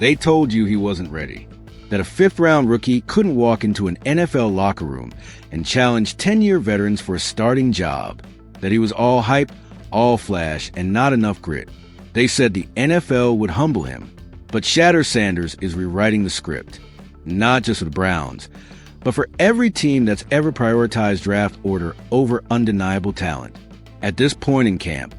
They told you he wasn't ready, that a fifth-round rookie couldn't walk into an NFL locker room and challenge 10-year veterans for a starting job, that he was all hype, all flash, and not enough grit. They said the NFL would humble him. But Shedeur Sanders is rewriting the script, not just for the Browns, but for every team that's ever prioritized draft order over undeniable talent. At this point in camp,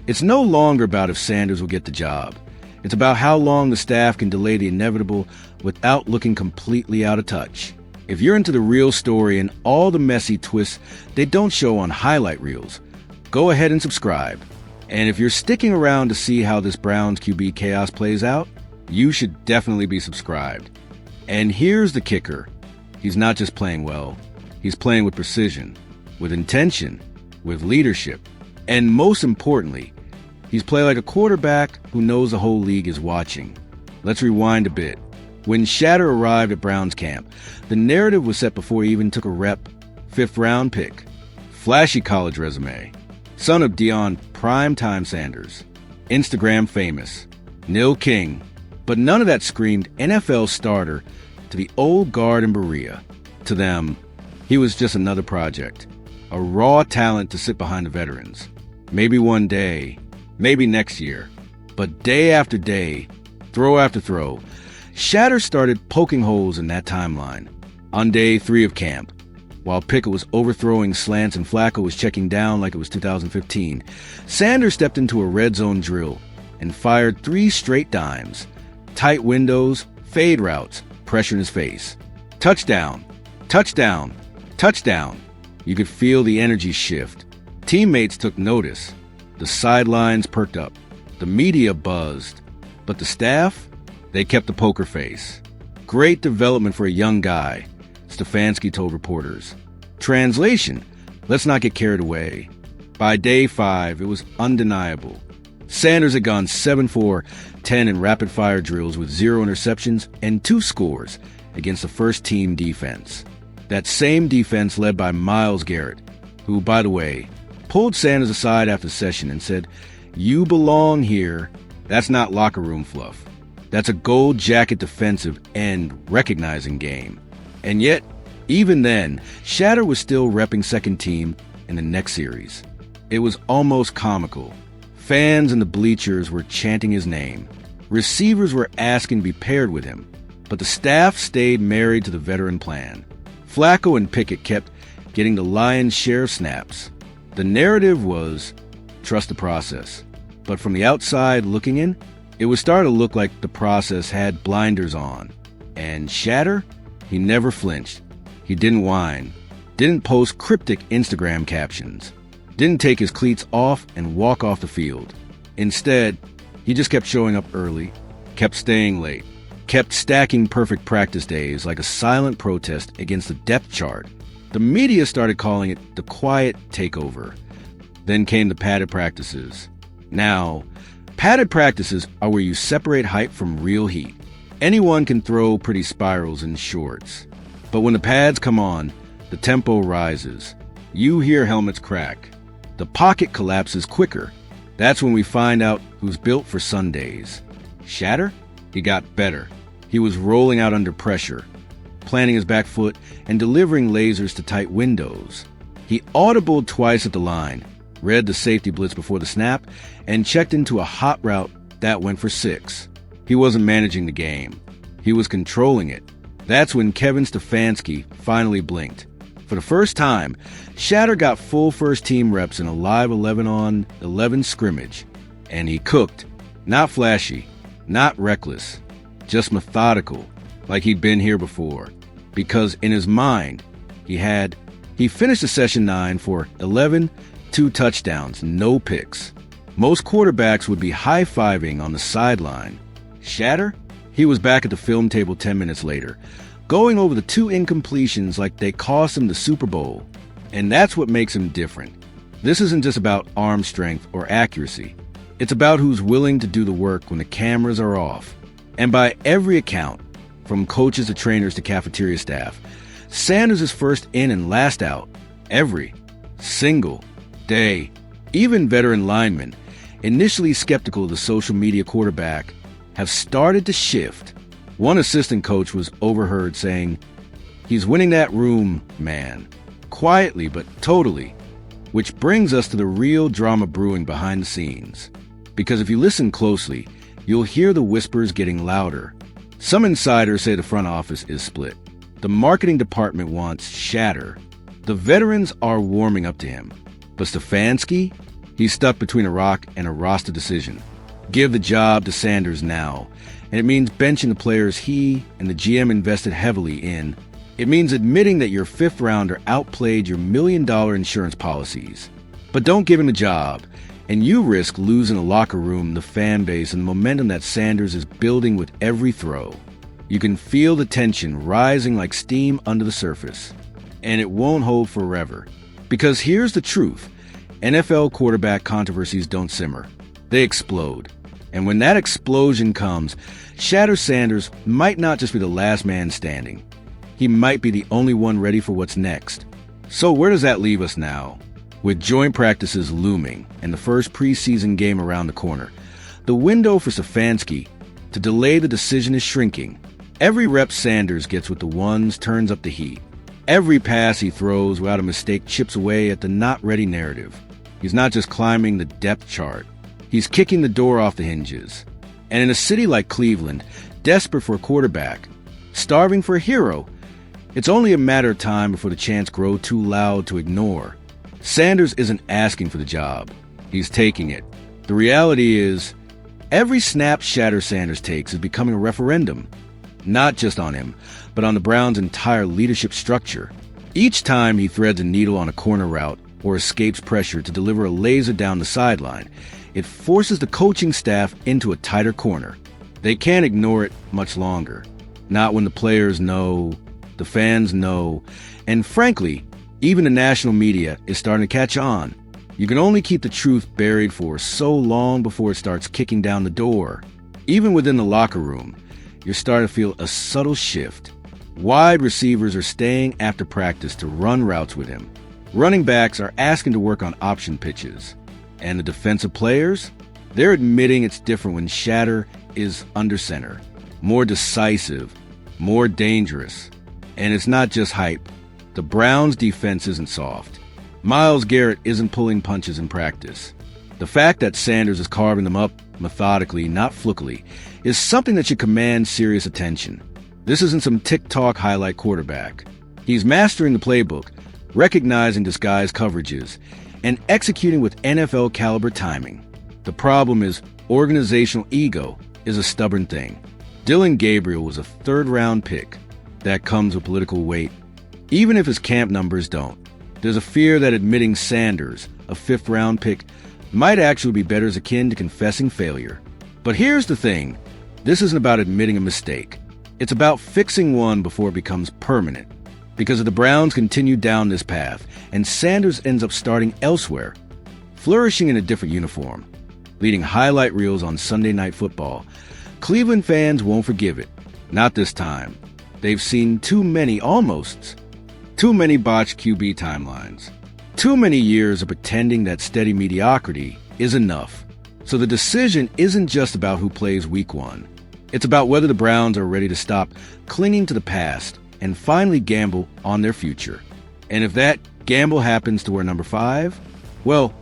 it's no longer about if Sanders will get the job. It's about how long the staff can delay the inevitable without looking completely out of touch. If you're into the real story and all the messy twists they don't show on highlight reels, go ahead and subscribe. And if you're sticking around to see how this Browns QB chaos plays out, you should definitely be subscribed. And here's the kicker. He's not just playing well. He's playing with precision, with intention, with leadership, and most importantly, he's playing like a quarterback who knows the whole league is watching. Let's rewind a bit. When Shedeur arrived at Browns camp, the narrative was set before he even took a rep. Fifth-round pick, flashy college resume, son of Deion Primetime Sanders, Instagram famous, Nil King, but none of that screamed NFL starter to the old guard in Berea. To them, he was just another project, a raw talent to sit behind the veterans. Maybe one day, maybe next year, but day after day, throw after throw, Shedeur started poking holes in that timeline. On day 3 of camp, while Pickett was overthrowing slants and Flacco was checking down like it was 2015, Sanders stepped into a red zone drill and fired 3 straight dimes, tight windows, fade routes, pressure in his face. Touchdown, touchdown, touchdown. You could feel the energy shift. Teammates took notice. The sidelines perked up. The media buzzed. But the staff, they kept the poker face. Great development for a young guy, Stefanski told reporters. Translation, let's not get carried away. By day 5, it was undeniable. Sanders had gone 7-for-10 in rapid-fire drills with 0 interceptions and 2 scores against the first-team defense. That same defense led by Myles Garrett, who, by the way, pulled Sanders aside after the session and said, "You belong here. That's not locker room fluff. That's a gold jacket defensive end recognizing game." And yet, even then, Shedeur was still repping second team in the next series. It was almost comical. Fans in the bleachers were chanting his name. Receivers were asking to be paired with him, but the staff stayed married to the veteran plan. Flacco and Pickett kept getting the lion's share of snaps. The narrative was, trust the process. But from the outside looking in, it was starting to look like the process had blinders on. And Shedeur, he never flinched. He didn't whine, didn't post cryptic Instagram captions, didn't take his cleats off and walk off the field. Instead, he just kept showing up early, kept staying late, kept stacking perfect practice days like a silent protest against the depth chart. The media started calling it the quiet takeover. Then came the padded practices. Now, padded practices are where you separate hype from real heat. Anyone can throw pretty spirals in shorts. But when the pads come on, the tempo rises. You hear helmets crack. The pocket collapses quicker. That's when we find out who's built for Sundays. Shedeur? He got better. He was rolling out under pressure, planting his back foot and delivering lasers to tight windows. He audibled twice at the line, read the safety blitz before the snap, and checked into a hot route that went for 6. He wasn't managing the game. He was controlling it. That's when Kevin Stefanski finally blinked. For the first time, Shedeur got full first-team reps in a live 11-on-11 scrimmage. And he cooked. Not flashy, not reckless, just methodical, like he'd been here before. Because in his mind, he finished the session 9 for 11, 2 touchdowns, no picks. Most quarterbacks would be high-fiving on the sideline. Shedeur? He was back at the film table 10 minutes later, going over the 2 incompletions like they cost him the Super Bowl. And that's what makes him different. This isn't just about arm strength or accuracy. It's about who's willing to do the work when the cameras are off. And by every account, from coaches to trainers to cafeteria staff, Sanders is first in and last out every single day. Even veteran linemen, initially skeptical of the social media quarterback, have started to shift. One assistant coach was overheard saying, "He's winning that room, man." Quietly but totally. Which brings us to the real drama brewing behind the scenes. Because if you listen closely, you'll hear the whispers getting louder. Some insiders say the front office is split. The marketing department wants Shedeur. The veterans are warming up to him. But Stefanski? He's stuck between a rock and a roster decision. Give the job to Sanders now. And it means benching the players he and the GM invested heavily in. It means admitting that your fifth rounder outplayed your $1 million insurance policies. But don't give him a job, and you risk losing the locker room, the fan base, and the momentum that Sanders is building with every throw. You can feel the tension rising like steam under the surface. And it won't hold forever. Because here's the truth. NFL quarterback controversies don't simmer. They explode. And when that explosion comes, Shedeur Sanders might not just be the last man standing. He might be the only one ready for what's next. So where does that leave us now? With joint practices looming and the first preseason game around the corner, the window for Stefanski to delay the decision is shrinking. Every rep Sanders gets with the ones turns up the heat. Every pass he throws without a mistake chips away at the not-ready narrative. He's not just climbing the depth chart. He's kicking the door off the hinges. And in a city like Cleveland, desperate for a quarterback, starving for a hero, it's only a matter of time before the chants grow too loud to ignore. Sanders isn't asking for the job. He's taking it. The reality is, every snap Shedeur Sanders takes is becoming a referendum. Not just on him, but on the Browns' entire leadership structure. Each time he threads a needle on a corner route or escapes pressure to deliver a laser down the sideline, it forces the coaching staff into a tighter corner. They can't ignore it much longer. Not when the players know, the fans know, and frankly, even the national media is starting to catch on. You can only keep the truth buried for so long before it starts kicking down the door. Even within the locker room, you're starting to feel a subtle shift. Wide receivers are staying after practice to run routes with him. Running backs are asking to work on option pitches. And the defensive players? They're admitting it's different when Shedeur is under center. More decisive, more dangerous. And it's not just hype. The Browns' defense isn't soft. Myles Garrett isn't pulling punches in practice. The fact that Sanders is carving them up methodically, not flukily, is something that should command serious attention. This isn't some TikTok highlight quarterback. He's mastering the playbook, recognizing disguised coverages, and executing with NFL-caliber timing. The problem is organizational ego is a stubborn thing. Dillon Gabriel was a third-round pick. That comes with political weight. Even if his camp numbers don't, there's a fear that admitting Sanders, a fifth-round pick, might actually be better as akin to confessing failure. But here's the thing. This isn't about admitting a mistake. It's about fixing one before it becomes permanent. Because if the Browns continue down this path and Sanders ends up starting elsewhere, flourishing in a different uniform, leading highlight reels on Sunday Night Football, Cleveland fans won't forgive it. Not this time. They've seen too many almosts. Too many botched QB timelines. Too many years of pretending that steady mediocrity is enough. So the decision isn't just about who plays week one. It's about whether the Browns are ready to stop clinging to the past and finally gamble on their future. And if that gamble happens to wear number 5, well,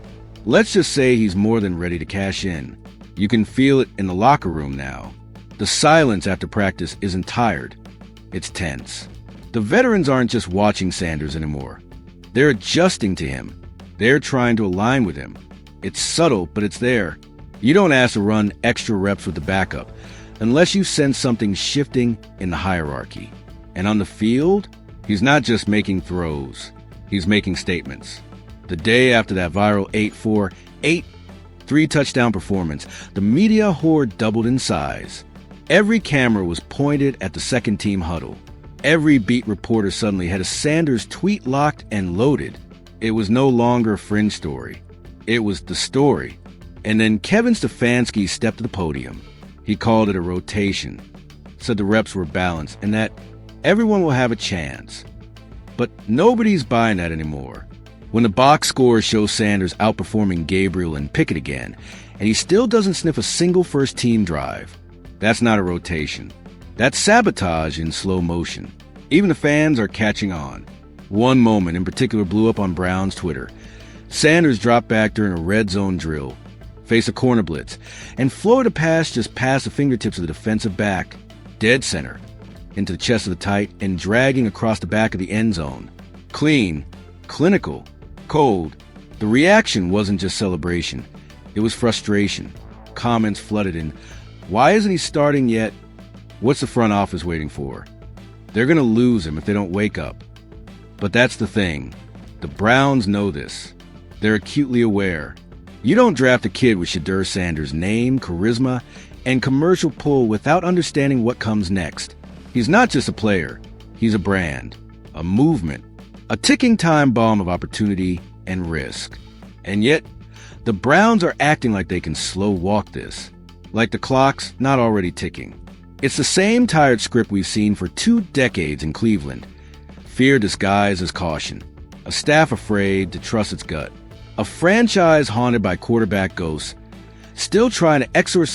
let's just say he's more than ready to cash in. You can feel it in the locker room now. The silence after practice isn't tired. It's tense. The veterans aren't just watching Sanders anymore. They're adjusting to him. They're trying to align with him. It's subtle, but it's there. You don't ask to run extra reps with the backup unless you sense something shifting in the hierarchy. And on the field, he's not just making throws. He's making statements. The day after that viral 8-4, 3-touchdown performance, the media horde doubled in size. Every camera was pointed at the second-team huddle. Every beat reporter suddenly had a Sanders tweet locked and loaded. It was no longer a fringe story. It was the story. And then Kevin Stefanski stepped to the podium. He called it a rotation, said the reps were balanced, and that everyone will have a chance. But nobody's buying that anymore. When the box scores show Sanders outperforming Gabriel and Pickett again, and he still doesn't sniff a single first-team drive, That's not a rotation. That's sabotage in slow motion. Even the fans are catching on. One moment in particular blew up on Brown's Twitter. Sanders dropped back during a red zone drill, face a corner blitz, and floated a pass just past the fingertips of the defensive back, dead center, into the chest of the tight and dragging across the back of the end zone. Clean, clinical, cold. The reaction wasn't just celebration. It was frustration. Comments flooded in. Why isn't he starting yet? What's the front office waiting for? They're going to lose him if they don't wake up. But that's the thing. The Browns know this. They're acutely aware. You don't draft a kid with Shedeur Sanders' name, charisma, and commercial pull without understanding what comes next. He's not just a player. He's a brand, a movement, a ticking time bomb of opportunity and risk. And yet, the Browns are acting like they can slow walk this, like the clock's not already ticking. It's the same tired script we've seen for 2 decades in Cleveland. Fear disguised as caution, a staff afraid to trust its gut, a franchise haunted by quarterback ghosts, still trying to exorcise